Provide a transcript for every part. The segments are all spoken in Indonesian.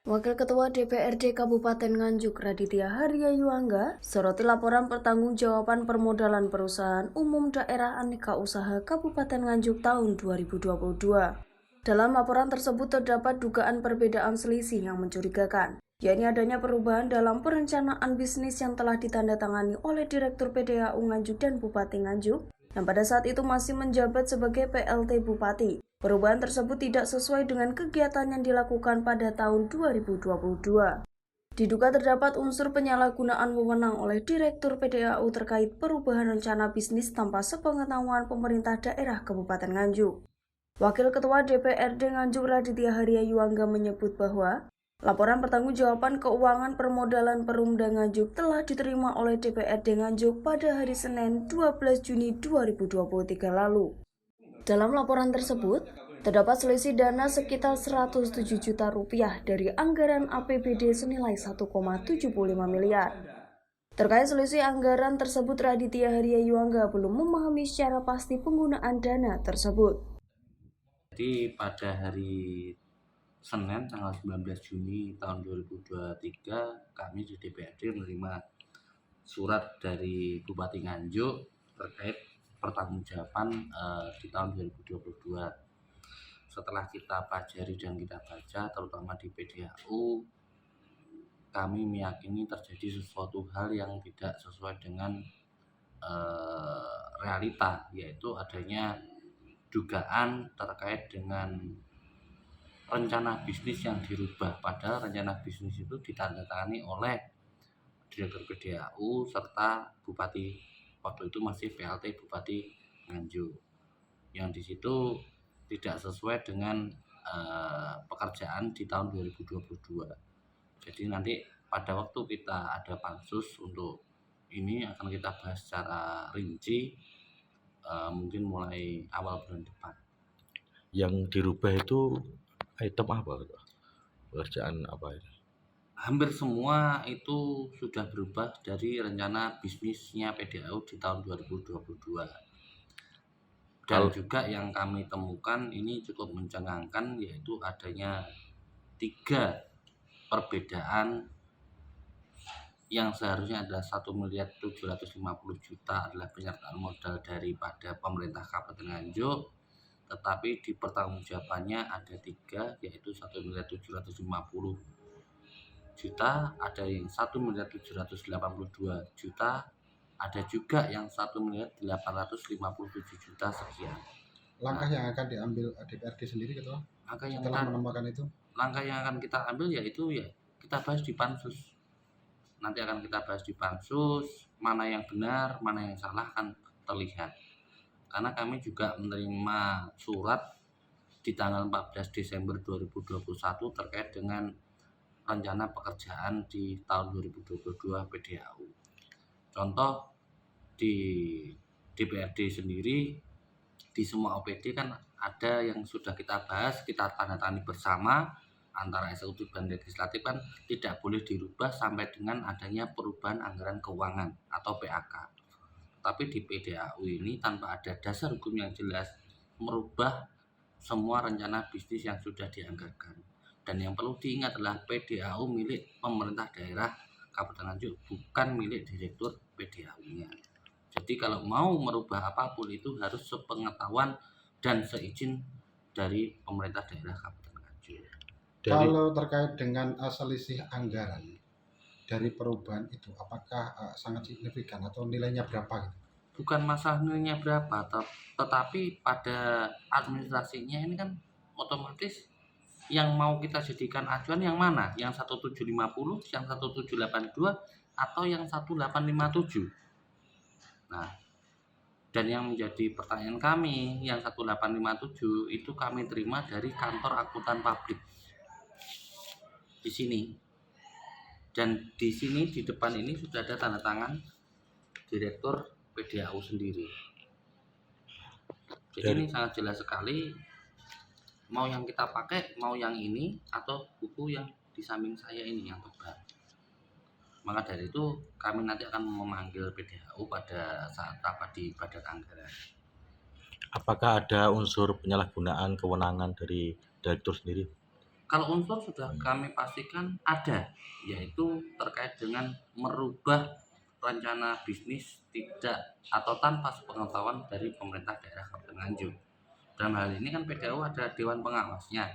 Wakil Ketua DPRD Kabupaten Nganjuk Raditya Harya Yuangga soroti laporan pertanggungjawaban permodalan perusahaan umum daerah aneka usaha Kabupaten Nganjuk tahun 2022. Dalam laporan tersebut terdapat dugaan perbedaan selisih yang mencurigakan, yakni adanya perubahan dalam perencanaan bisnis yang telah ditandatangani oleh Direktur PDAU Nganjuk dan Bupati Nganjuk yang pada saat itu masih menjabat sebagai PLT Bupati. Perubahan tersebut tidak sesuai dengan kegiatan yang dilakukan pada tahun 2022. Diduga terdapat unsur penyalahgunaan wewenang oleh Direktur PDAU terkait perubahan rencana bisnis tanpa sepengetahuan pemerintah daerah Kabupaten Nganjuk. Wakil Ketua DPRD Nganjuk Raditya Harya Yuangga menyebut bahwa laporan pertanggungjawaban keuangan permodalan Perumda Nganjuk telah diterima oleh DPRD Nganjuk pada hari Senin 12 Juni 2023 lalu. Dalam laporan tersebut, terdapat selisih dana sekitar 107 juta rupiah dari anggaran APBD senilai 1,75 miliar. Terkait selisih anggaran tersebut, Raditya Harya Yuangga belum memahami secara pasti penggunaan dana tersebut. Jadi pada hari Senin tanggal 19 Juni tahun 2023 kami di DPRD menerima surat dari Bupati Nganjuk terkait pertanggungjawaban di tahun 2022. Setelah kita pelajari dan kita baca terutama di PDAU, kami meyakini terjadi sesuatu hal yang tidak sesuai dengan realita, yaitu adanya dugaan terkait dengan rencana bisnis yang dirubah, padahal rencana bisnis itu ditandatangani oleh Direktur PDAU serta Bupati, waktu itu masih PLT Bupati Nganjuk, yang di situ tidak sesuai dengan pekerjaan di tahun 2022. Jadi nanti pada waktu kita ada pansus untuk ini akan kita bahas secara rinci, mungkin mulai awal bulan depan. Yang dirubah itu item apa? Pekerjaan apa itu? Hampir semua itu sudah berubah dari rencana bisnisnya PDAU di tahun 2022. Dan juga yang kami temukan ini cukup mencengangkan, yaitu adanya 3 perbedaan yang seharusnya adalah 1.750.000.000 adalah penyertaan modal daripada pemerintah Kabupaten Nganjuk, tetapi di pertanggungjawabannya ada 3, yaitu 1.750.000.000, ada yang 1.782.000.000, ada juga yang 1.857.000.000 sekian. Langkah yang akan diambil DPRD sendiri gitu setelah menemukan itu? Langkah yang akan kita ambil yaitu kita bahas di pansus. Nanti akan kita bahas di pansus, mana yang benar, mana yang salah akan terlihat. Karena kami juga menerima surat di tanggal 14 Desember 2021 terkait dengan rencana pekerjaan di tahun 2022 PDAU. Contoh di DPRD sendiri, di semua OPD kan ada yang sudah kita bahas, kita tanda-tangani bersama antara eksekutif dan legislatif, kan tidak boleh dirubah sampai dengan adanya perubahan anggaran keuangan atau PAK. Tapi di PDAU ini tanpa ada dasar hukum yang jelas merubah semua rencana bisnis yang sudah dianggarkan. Dan yang perlu diingat adalah PDAU milik pemerintah daerah Kabupaten Nganjuk, bukan milik direktur PDAU-nya. Jadi kalau mau merubah apapun itu harus sepengetahuan dan seizin dari pemerintah daerah Kabupaten Nganjuk. Kalau terkait dengan selisih anggaran dari perubahan itu, apakah sangat signifikan atau nilainya berapa gitu? Bukan masalah nilainya berapa, tetapi pada administrasinya ini kan otomatis yang mau kita jadikan acuan yang mana? Yang 1750, yang 1782, atau yang 1857? Nah, dan yang menjadi pertanyaan kami, yang 1857 itu kami terima dari kantor akuntan publik di sini. Dan di sini di depan ini sudah ada tanda tangan direktur PDAU sendiri. Jadi ini sangat jelas sekali, mau yang kita pakai, mau yang ini atau buku yang di samping saya ini yang tebal. Maka dari itu kami nanti akan memanggil PDAU pada saat rapat di Badan Anggaran. Apakah ada unsur penyalahgunaan kewenangan dari direktur sendiri? Kalau unsur sudah kami pastikan ada, yaitu terkait dengan merubah rencana bisnis tidak atau tanpa sepengetahuan dari pemerintah daerah Kabupaten Nganjuk. Dalam hal ini kan PDAU ada dewan pengawasnya,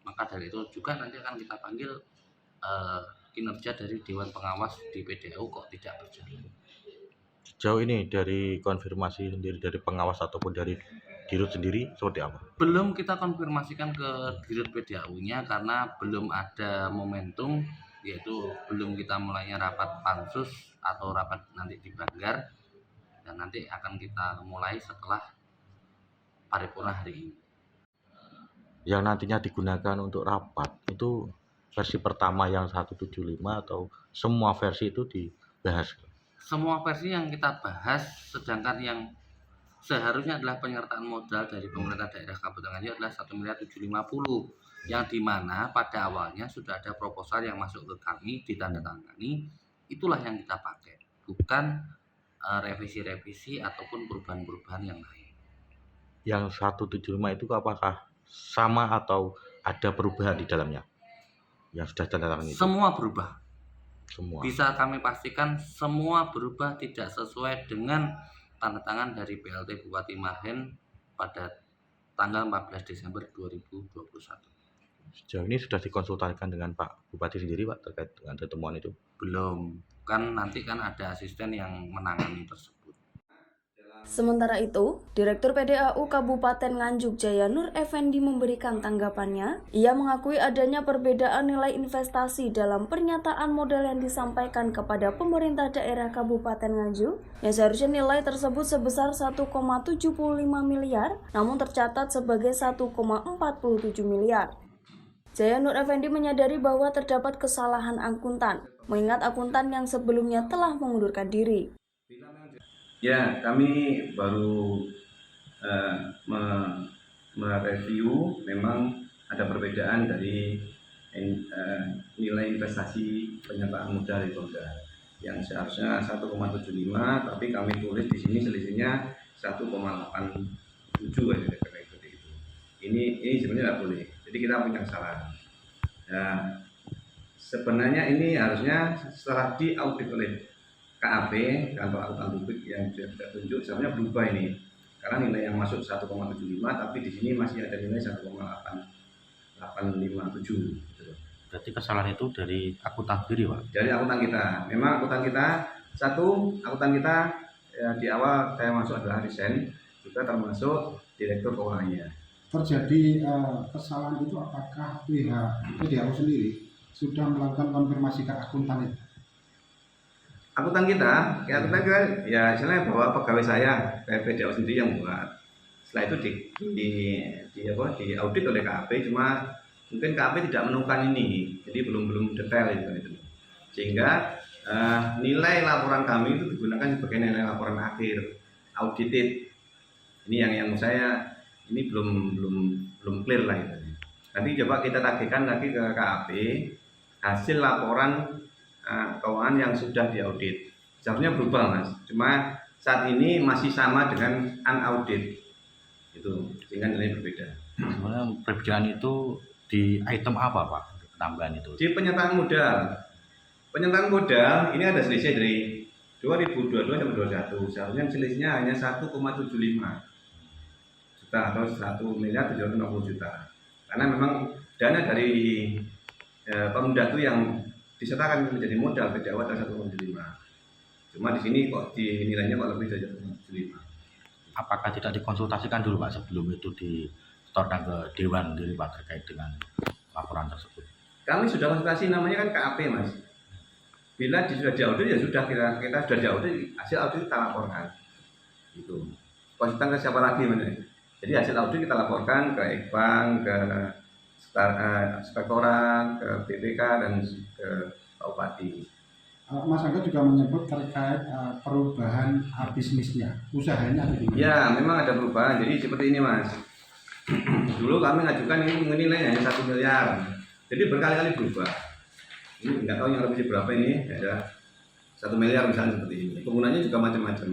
maka dari itu juga nanti akan kita panggil kinerja dari dewan pengawas di PDAU kok tidak berjalan. Sejauh ini dari konfirmasi sendiri dari pengawas ataupun dari Dirut sendiri seperti apa? Belum kita konfirmasikan ke Dirut PDAU-nya karena belum ada momentum, yaitu belum kita mulainya rapat pansus atau rapat nanti di Banggar, dan nanti akan kita mulai setelah paripurna hari ini. Yang nantinya digunakan untuk rapat itu versi pertama yang 175 atau semua versi itu dibahas? Semua versi yang kita bahas, sedangkan yang seharusnya adalah penyertaan modal dari pemerintah daerah Kabupaten Nganjuk adalah 1.750.000, yang dimana pada awalnya sudah ada proposal yang masuk ke kami ditandatangani, itulah yang kita pakai, bukan revisi-revisi ataupun perubahan-perubahan yang lain. Yang 175 itu apakah sama atau ada perubahan di dalamnya yang sudah ditandatangani? Semua berubah. Semua. Bisa kami pastikan semua berubah, tidak sesuai dengan tanda tangan dari PLT Bupati Mahen pada tanggal 14 Desember 2021. Sejauh ini sudah dikonsultasikan dengan Pak Bupati sendiri, Pak, terkait dengan pertemuan itu? Belum, kan nanti kan ada asisten yang menangani tersebut. Sementara itu, Direktur PDAU Kabupaten Nganjuk Jaya Nur Effendi memberikan tanggapannya. Ia mengakui adanya perbedaan nilai investasi dalam pernyataan modal yang disampaikan kepada pemerintah daerah Kabupaten Nganjuk, yang seharusnya nilai tersebut sebesar 1,75 miliar, namun tercatat sebagai 1,47 miliar. Jaya Nur Effendi menyadari bahwa terdapat kesalahan akuntan, mengingat akuntan yang sebelumnya telah mengundurkan diri. Ya, kami baru mereview, memang ada perbedaan dari nilai investasi penyertaan modal itu yang seharusnya 1,75, tapi kami tulis di sini selisihnya 1,87 seperti itu. Ini sebenarnya tidak boleh. Jadi kita punya kesalahan. Nah, sebenarnya ini harusnya setelah diaudit oleh KAP, kantor akuntan publik yang sudah tunjuk, sebenarnya berubah ini. Karena nilai yang masuk 1,75, tapi di sini masih ada nilai 1,857. Gitu. Berarti kesalahan itu dari akuntan sendiri, Pak? Dari akuntan kita. Memang akuntan kita, ya, di awal saya masuk adalah resign, juga termasuk direktur keuangannya. Terjadi kesalahan itu apakah pihak PDAU sendiri sudah melakukan konfirmasi ke akuntan itu? Akuntan kita ya istilahnya bahwa pegawai saya PDAU sendiri yang buat. Setelah itu di audit oleh KAP, cuma mungkin KAP tidak menemukan ini, jadi belum detail itu. Sehingga nilai laporan kami itu digunakan sebagai nilai laporan akhir audited. Ini yang saya ini belum clear lah itu. Nanti coba kita tagihkan lagi ke KAP hasil laporan keuangan yang sudah diaudit. Seharusnya berubah, Mas. Cuma saat ini masih sama dengan unaudit. Itu sehingga nilai berbeda. Sebenarnya perbedaan itu di item apa, Pak? Tambahan itu. Di penyertaan modal. Penyertaan modal ini ada selisih dari 2022 sampai 2021. Seharusnya selisihnya hanya 1,75 juta atau 1.750.000.000. Karena memang dana dari Pemda itu yang disertakan menjadi modal PDAU adalah 1,75. Cuma di sini kok nilainya kok lebih dari 1,75. Apakah tidak dikonsultasikan dulu, Pak, sebelum itu disetorkan ke Dewan sendiri, Pak, terkait dengan laporan tersebut? Kami sudah konsultasi, namanya kan KAP, Mas. Bila sudah diaudit ya sudah, kita sudah diaudit, hasil audit kita laporkan. Itu. Konsultan ke siapa lagi, Mas? Jadi hasil audit kita laporkan ke Ekbank, ke Inspektorat, ke BPK, dan ke Pak Bupati. Mas Angga juga menyebut terkait perubahan bisnisnya, usahanya ada di mana? Ya, memang ada perubahan. Jadi seperti ini, Mas. Dulu kami ngajukan ini nilainya hanya 1 miliar. Jadi berkali-kali berubah. Ini nggak tahu yang revisi berapa ini, ada 1 miliar misalnya seperti ini. Penggunanya juga macam-macam.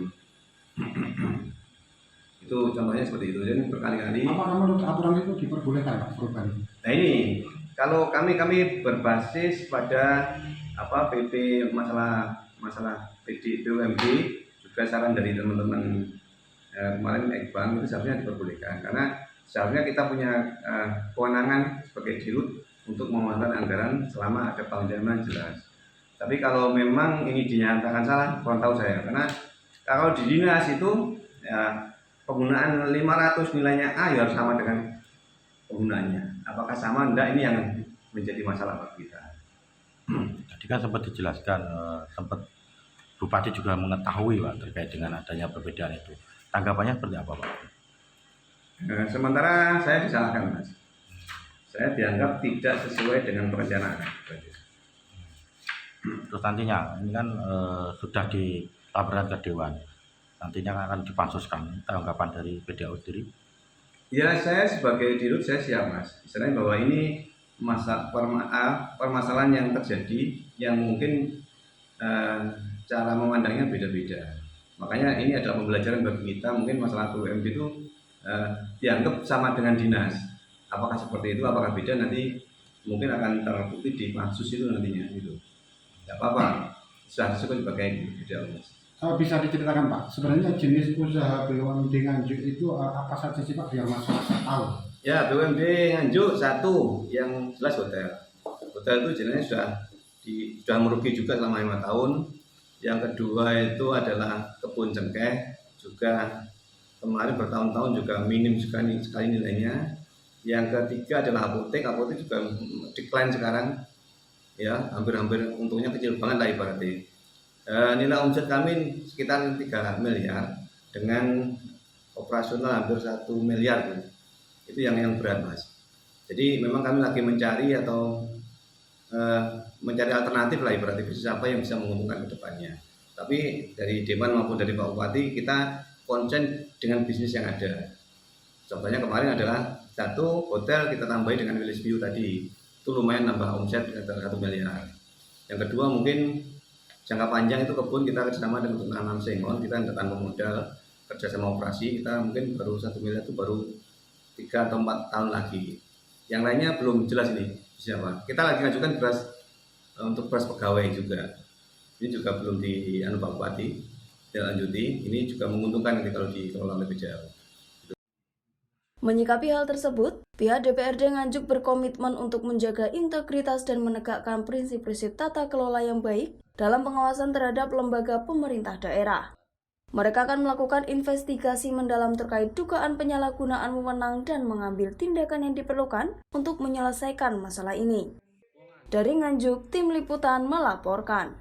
Itu contohnya seperti itu. Jadi berkali-kali. Apakah menurut aturan itu diperbolehkan, Pak, perubahan? Nah ini Kalau kami berbasis pada apa PP masalah PD BUMD, juga saran dari teman-teman kemarin Ekbang itu seharusnya diperbolehkan, karena seharusnya kita punya kewenangan sebagai dirut untuk memantau anggaran selama ada penjelasan jelas. Tapi kalau memang ini dinyatakan salah, kurang tahu saya, karena kalau di dinas itu ya, penggunaan 500 nilainya A ya harus sama dengan penggunaannya. Apakah sama enggak, ini yang menjadi masalah bagi kita. Tadi kan sempat dijelaskan, sempat Bupati juga mengetahui Pak terkait dengan adanya perbedaan itu. Tanggapannya seperti apa Pak? Sementara saya disalahkan Mas. Saya dianggap tidak sesuai dengan perencanaan. Terus nantinya ini kan sudah dilaporkan ke Dewan, nantinya akan dipansuskan. Tanggapan dari PDAU sendiri? Ya, saya sebagai dirut saya siap Mas. Istilahnya bahwa ini permasalahan yang terjadi yang mungkin cara memandangnya beda-beda. Makanya ini adalah pembelajaran bagi kita. Mungkin masalah BUMD itu dianggap sama dengan dinas. Apakah seperti itu, apakah beda, nanti mungkin akan terbukti di pansus itu nantinya gitu. Tidak apa-apa, sudah disebut sebagai beda Mas. Bisa diceritakan Pak, sebenarnya jenis usaha BUMD Nganjuk itu apa saja sih Pak, biar masyarakat tahu? Ya, BUMD Nganjuk satu yang jelas hotel. Hotel itu jenisnya sudah merugi juga selama 5 tahun. Yang kedua itu adalah kebun cengkeh, juga kemarin bertahun-tahun juga minim sekali nilainya. Yang ketiga adalah apotek juga decline sekarang, ya hampir untungnya kecil banget lah ibaratnya. Nilai omset kami sekitar 3 miliar dengan operasional hampir 1 miliar. Itu yang berat Mas. Jadi memang kami lagi mencari mencari alternatif lah ibaratnya, bisnis apa yang bisa menguntungkan ke depannya. Tapi dari Dewan maupun dari Pak Bupati kita konsen dengan bisnis yang ada. Contohnya kemarin adalah satu hotel kita tambahi dengan Willis View tadi, itu lumayan nambah omset 1 miliar. Yang kedua mungkin jangka panjang itu kebun kita kerjasama dengan penanam sengon, kita tanpa modal kerjasama operasi, kita mungkin baru 1 miliar itu baru 3 atau 4 tahun lagi. Yang lainnya belum jelas ini siapa. Kita lagi ngajukan beras untuk beras pegawai juga. Ini juga belum di Pak Bupati lanjuti. Ini juga menguntungkan kalau dikelola lebih jauh. Menyikapi hal tersebut, pihak DPRD Nganjuk berkomitmen untuk menjaga integritas dan menegakkan prinsip-prinsip tata kelola yang baik dalam pengawasan terhadap lembaga pemerintah daerah. Mereka akan melakukan investigasi mendalam terkait dugaan penyalahgunaan wewenang dan mengambil tindakan yang diperlukan untuk menyelesaikan masalah ini. Dari Nganjuk, Tim Liputan melaporkan.